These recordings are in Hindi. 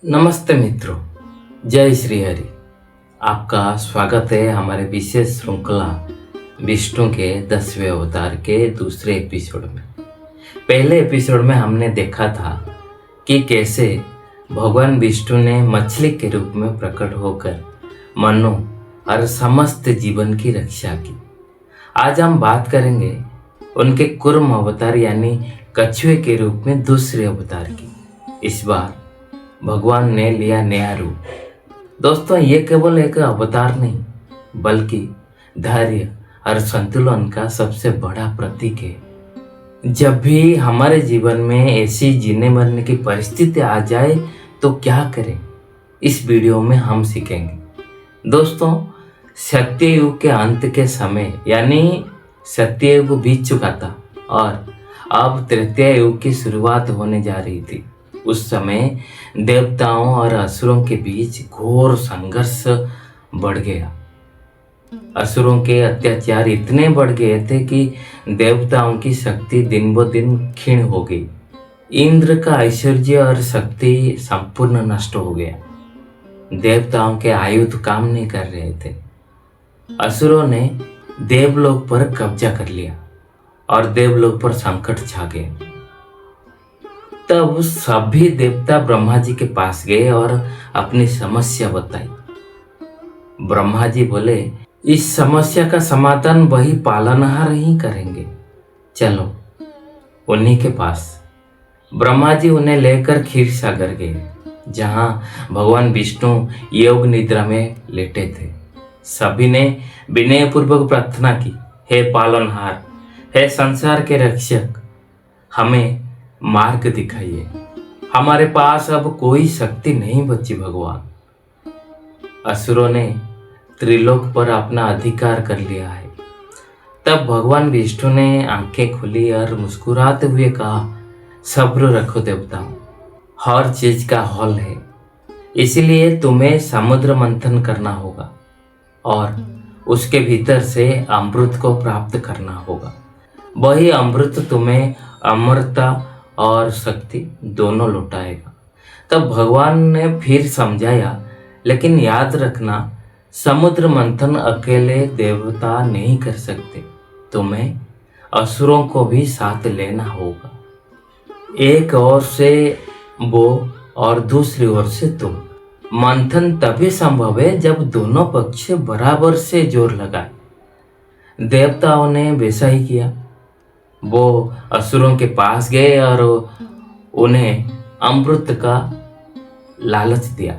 नमस्ते मित्रों, जय श्री हरि। आपका स्वागत है हमारे विशेष श्रृंखला विष्णु के 10वें अवतार के दूसरे एपिसोड में। पहले एपिसोड में हमने देखा था कि कैसे भगवान विष्णु ने मछली के रूप में प्रकट होकर मनु और समस्त जीवन की रक्षा की। आज हम बात करेंगे उनके कुर्म अवतार यानी कछुए के रूप में दूसरे अवतार की। इस बार भगवान ने लिया नया रूप। दोस्तों, ये केवल एक अवतार नहीं बल्कि धैर्य और संतुलन का सबसे बड़ा प्रतीक है। जब भी हमारे जीवन में ऐसी जीने मरने की परिस्थिति आ जाए तो क्या करें, इस वीडियो में हम सीखेंगे। दोस्तों, सत्ययुग के अंत के समय यानी सत्ययुग बीत चुका था और अब तृतीय युग की शुरुआत होने जा रही थी। उस समय देवताओं और असुरों के बीच घोर संघर्ष बढ़ गया। असुरों के अत्याचार इतने बढ़ गए थे कि देवताओं की शक्ति दिन ब दिन क्षीण हो गई। इंद्र का ऐश्वर्य और शक्ति संपूर्ण नष्ट हो गया। देवताओं के आयुध काम नहीं कर रहे थे। असुरों ने देवलोक पर कब्जा कर लिया और देवलोक पर संकट छा गया। तब सभी देवता ब्रह्मा जी के पास गए और अपनी समस्या बताई। ब्रह्मा जी बोले, इस समस्या का समाधान वही पालनहार ही करेंगे, चलो उन्हीं के पास। ब्रह्मा जी उन्हें लेकर क्षीर सागर गए, जहां भगवान विष्णु योग निद्रा में लेटे थे। सभी ने विनयपूर्वक प्रार्थना की, हे पालनहार, हे संसार के रक्षक, हमें मार्ग दिखाइए। हमारे पास अब कोई शक्ति नहीं बची भगवान। असुरों ने त्रिलोक पर अपना अधिकार कर लिया है। तब भगवान विष्णु ने आंखें खोली और मुस्कुराते हुए कहा, सब्र रखो देवताओं, हर चीज का हल है। इसलिए तुम्हें समुद्र मंथन करना होगा और उसके भीतर से अमृत को प्राप्त करना होगा। वही अमृत तुम्हें अमरता और शक्ति दोनों लौटाएगा। तब भगवान ने फिर समझाया, लेकिन याद रखना, समुद्र मंथन अकेले देवता नहीं कर सकते, तुम्हें असुरों को भी साथ लेना होगा। एक ओर से वो और दूसरी ओर से तुम। मंथन तभी संभव है जब दोनों पक्ष बराबर से जोर लगाए। देवताओं ने वैसा ही किया। वो असुरों के पास गए और उन्हें अमृत का लालच दिया।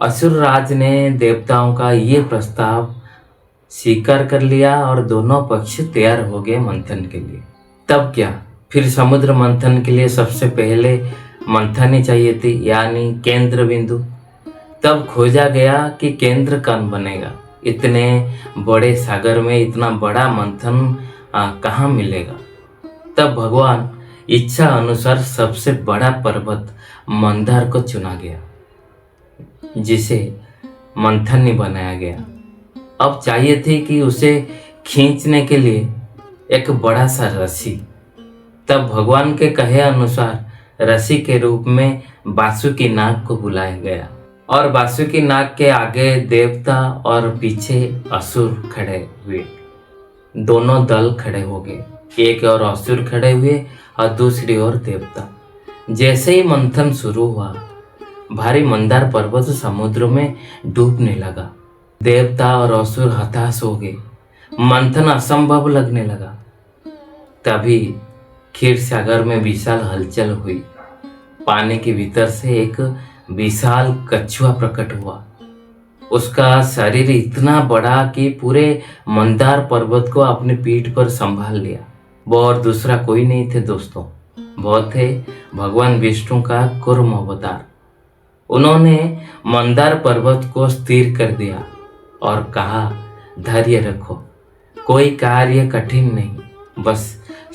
असुर राज ने देवताओं का ये प्रस्ताव स्वीकार कर लिया और दोनों पक्ष तैयार हो गए मंथन के लिए। तब क्या, फिर समुद्र मंथन के लिए सबसे पहले मंथन चाहिए थी, यानी केंद्र बिंदु। तब खोजा गया कि केंद्र कौन बनेगा। इतने बड़े सागर में इतना बड़ा मंथन कहाँ मिलेगा। तब भगवान इच्छा अनुसार सबसे बड़ा पर्वत मंदार को चुना गया, जिसे मंथनी बनाया गया। अब चाहिए थी कि उसे खींचने के लिए एक बड़ा सा रस्सी। तब भगवान के कहे अनुसार रस्सी के रूप में वासुकी नाग को बुलाया गया और वासुकी नाग के आगे देवता और पीछे असुर खड़े हुए। दोनों दल खड़े हो गए, एक और असुर खड़े हुए और दूसरी ओर देवता। जैसे ही मंथन शुरू हुआ, भारी मंदार पर्वत समुद्र में डूबने लगा। देवता और असुर हताश हो गए, मंथन असंभव लगने लगा। तभी क्षीर सागर में विशाल हलचल हुई। पानी के भीतर से एक विशाल कछुआ प्रकट हुआ। उसका शरीर इतना बड़ा कि पूरे मंदार पर्वत को अपने पीठ पर संभाल लिया। वो और दूसरा कोई नहीं थे दोस्तों, वो थे भगवान विष्णु का कूर्म अवतार। उन्होंने मंदार पर्वत को स्थिर कर दिया और कहा, धैर्य रखो, कोई कार्य कठिन नहीं, बस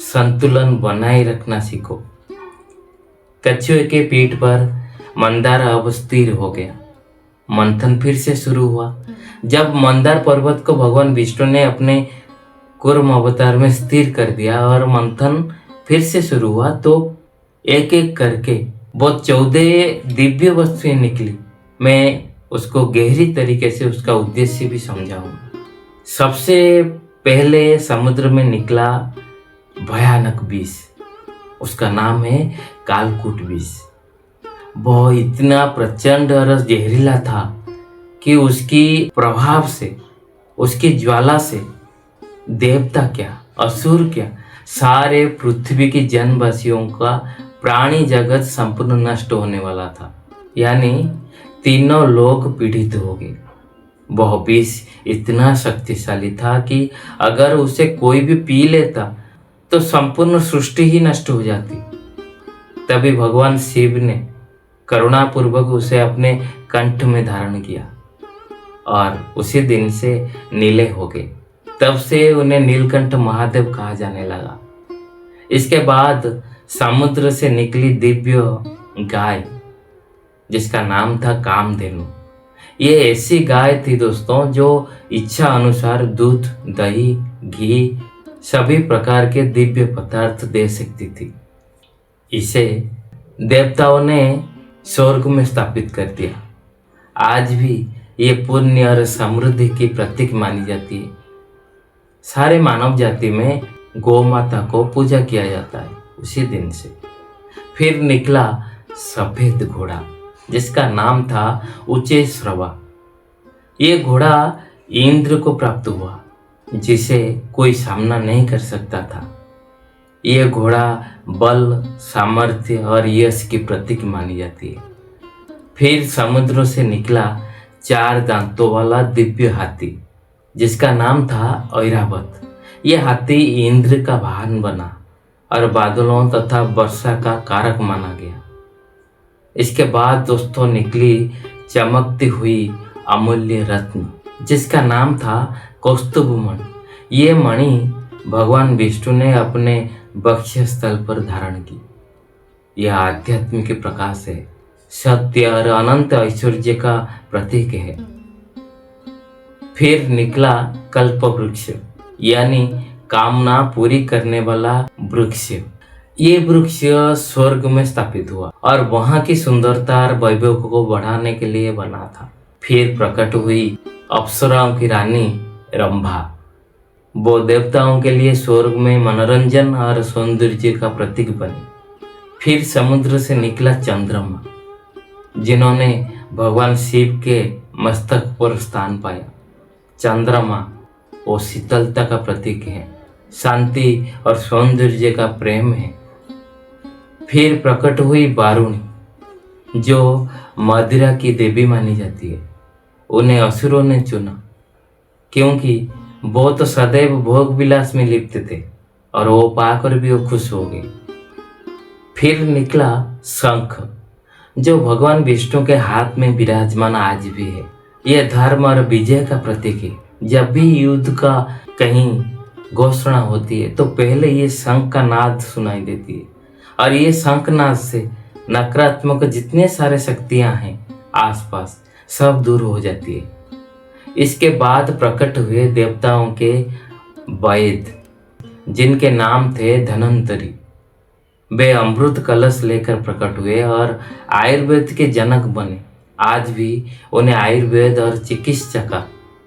संतुलन बनाए रखना सीखो। कछुए के पीठ पर मंदार अब स्थिर हो गया। मंथन फिर से शुरू हुआ। जब मंदार पर्वत को भगवान विष्णु ने अपने कूर्म अवतार में स्थिर कर दिया और मंथन फिर से शुरू हुआ, तो एक एक करके वो 14 दिव्य वस्तुएं निकली। मैं उसको गहरी तरीके से उसका उद्देश्य भी समझाऊंगा। सबसे पहले समुद्र में निकला भयानक विष, उसका नाम है कालकूट विष। वो इतना प्रचंड और जहरीला था कि उसकी प्रभाव से, उसकी ज्वाला से देवता क्या, असुर क्या, सारे पृथ्वी की जनवासियों का प्राणी जगत संपूर्ण नष्ट होने वाला था। यानी तीनों लोग पीड़ित हो गए। वह विष इतना शक्तिशाली था कि अगर उसे कोई भी पी लेता तो संपूर्ण सृष्टि ही नष्ट हो जाती। तभी भगवान शिव ने करुणापूर्वक उसे अपने कंठ में धारण किया और उसी दिन से नीले हो गए। तब से उन्हें नीलकंठ महादेव कहा जाने लगा। इसके बाद समुद्र से निकली दिव्य गाय, जिसका नाम था कामधेनु। ये ऐसी गाय थी दोस्तों जो इच्छा अनुसार दूध, दही, घी सभी प्रकार के दिव्य पदार्थ दे सकती थी। इसे देवताओं ने स्वर्ग में स्थापित कर दिया। आज भी ये पुण्य और समृद्धि की प्रतीक मानी जाती है। सारे मानव जाति में गौ माता को पूजा किया जाता है उसी दिन से। फिर निकला सफेद घोड़ा, जिसका नाम था उच्चैश्रवा। ये घोड़ा इंद्र को प्राप्त हुआ, जिसे कोई सामना नहीं कर सकता था। यह घोड़ा बल, सामर्थ्य और यश की प्रतीक मानी जाती है। फिर समुद्र से निकला 4 दांतों वाला दिव्य हाथी, जिसका नाम था ऐरावत। यह हाथी इंद्र का वाहन बना और बादलों तथा वर्षा का कारक माना गया। इसके बाद दोस्तों निकली चमकती हुई अमूल्य रत्न, जिसका नाम था कौस्तुभमणि। ये मणि भगवान विष्णु ने अपने वक्ष स्थल पर धारण की। यह आध्यात्मिक प्रकाश है, सत्य और अनंत ऐश्वर्य का प्रतीक है। फिर निकला कल्प वृक्ष, यानी कामना पूरी करने वाला वृक्ष। ये वृक्ष स्वर्ग में स्थापित हुआ और वहां की सुंदरता और वैभव को बढ़ाने के लिए बना था। फिर प्रकट हुई अप्सराओं की रानी रंभा। वो देवताओं के लिए स्वर्ग में मनोरंजन और सौंदर्य का प्रतीक बने। फिर समुद्र से निकला चंद्रमा, जिन्होंने भगवान शिव के मस्तक पर स्थान पाया। चंद्रमा वो शीतलता का प्रतीक है, शांति और सौंदर्य का प्रेम है। फिर प्रकट हुई वारुणी, जो मदिरा की देवी मानी जाती है। उन्हें असुरों ने चुना क्योंकि वो तो सदैव भोग विलास में लिप्त थे और वो पाकर भी वो खुश हो गए। फिर निकला शंख, जो भगवान विष्णु के हाथ में विराजमान आज भी है। यह धर्म और विजय का प्रतीक है। जब भी युद्ध का कहीं घोषणा होती है तो पहले ये शंख का नाद सुनाई देती है और ये शंखनाद से नकारात्मक जितने सारे शक्तियां हैं आसपास सब दूर हो जाती है। इसके बाद प्रकट हुए देवताओं के वैद्य, जिनके नाम थे धन्वंतरी। वे अमृत कलश लेकर प्रकट हुए और आयुर्वेद के जनक बने। आज भी उन्हें आयुर्वेद और चिकित्सा का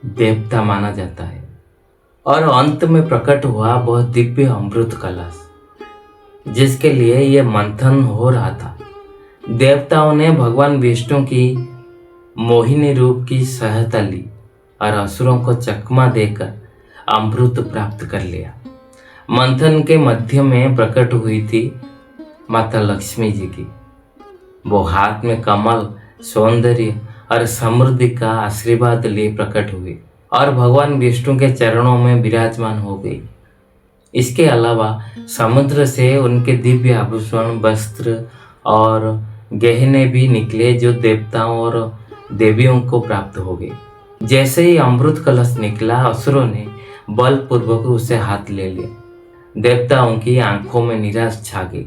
देवता माना जाता है। और अंत में प्रकट हुआ वह दिव्य अमृत कलश, जिसके लिए यह मंथन हो रहा था। देवताओं ने भगवान विष्णु की मोहिनी रूप की सहायता ली और असुरों को चकमा देकर अमृत प्राप्त कर लिया। मंथन के मध्य में प्रकट हुई थी माता लक्ष्मी जी की। वो हाथ में कमल, सौंदर्य और समृद्धि का आशीर्वाद लिए प्रकट हुए और भगवान विष्णु के चरणों में विराजमान हो गई। इसके अलावा समुद्र से उनके दिव्य आभूषण, वस्त्र और गहने भी निकले, जो देवताओं और देवियों को प्राप्त हो गए। जैसे ही अमृत कलश निकला, असुरों ने बलपूर्वक उसे हाथ ले लिया। देवताओं की आंखों में निराश छा गई।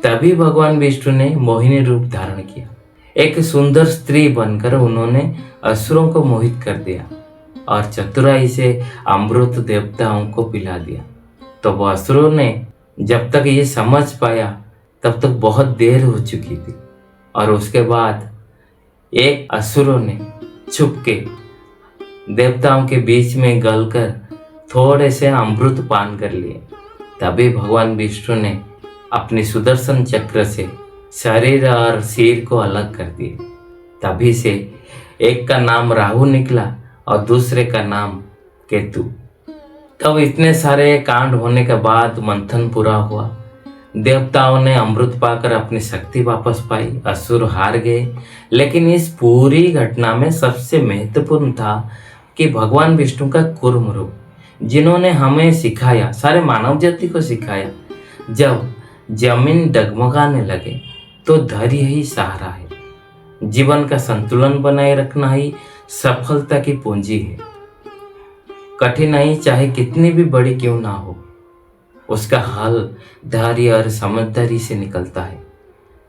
तभी भगवान विष्णु ने मोहिनी रूप धारण किया। एक सुंदर स्त्री बनकर उन्होंने असुरों को मोहित कर दिया और चतुराई से अमृत देवताओं को पिला दिया। तो वह असुरों ने जब तक ये समझ पाया तब तक बहुत देर हो चुकी थी और उसके बाद एक असुरों ने छुप के देवताओं के बीच में गलकर थोड़े से अमृत पान कर लिए। तभी भगवान विष्णु ने अपने सुदर्शन चक्र से शरीर और सिर को अलग कर दिए। तभी से एक का नाम राहु निकला और दूसरे का नाम केतु। तब इतने सारे कांड होने के बाद मंथन पूरा हुआ। देवताओं ने अमृत पाकर अपनी शक्ति वापस पाई, असुर हार गए। लेकिन इस पूरी घटना में सबसे महत्वपूर्ण था कि भगवान विष्णु का कूर्म रूप, जिन्होंने हमें सिखाया, सारे मानव जाति को सिखाया, जब जमीन डगमगाने लगे तो धैर्य ही सहारा है। जीवन का संतुलन बनाए रखना ही सफलता की पूंजी है। कठिनाई चाहे कितनी भी बड़ी क्यों ना हो, उसका हल धैर्य और समझदारी से निकलता है।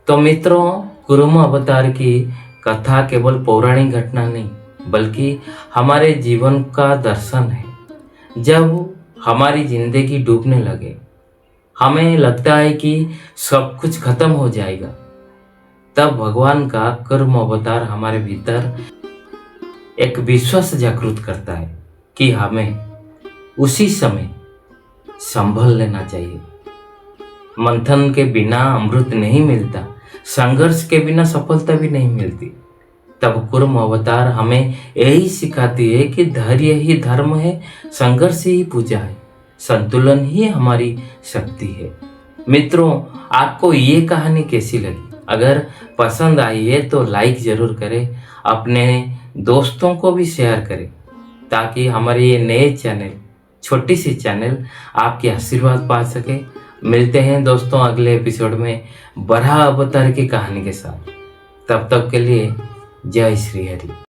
तो मित्रों, कुरुम अवतार की कथा केवल पौराणिक घटना नहीं, बल्कि हमारे जीवन का दर्शन है। जब हमारी जिंदगी डूबने लगे, हमें लगता है कि सब कुछ खत्म हो जाएगा, तब भगवान का कर्म अवतार हमारे भीतर एक विश्वास जागृत करता है कि हमें उसी समय संभल लेना चाहिए। मंथन के बिना अमृत नहीं मिलता, संघर्ष के बिना सफलता भी नहीं मिलती। तब कुर्म अवतार हमें यही सिखाती है कि धैर्य ही धर्म है, संघर्ष ही पूजा है, संतुलन ही हमारी शक्ति है। मित्रों, आपको ये कहानी कैसी लगी? अगर पसंद आई है तो लाइक जरूर करें, अपने दोस्तों को भी शेयर करें, ताकि हमारे ये नए चैनल, छोटी सी चैनल, आपके आशीर्वाद पा सके। मिलते हैं दोस्तों अगले एपिसोड में बराह अवतार की कहानी के साथ। तब तक के लिए जय श्री हरि।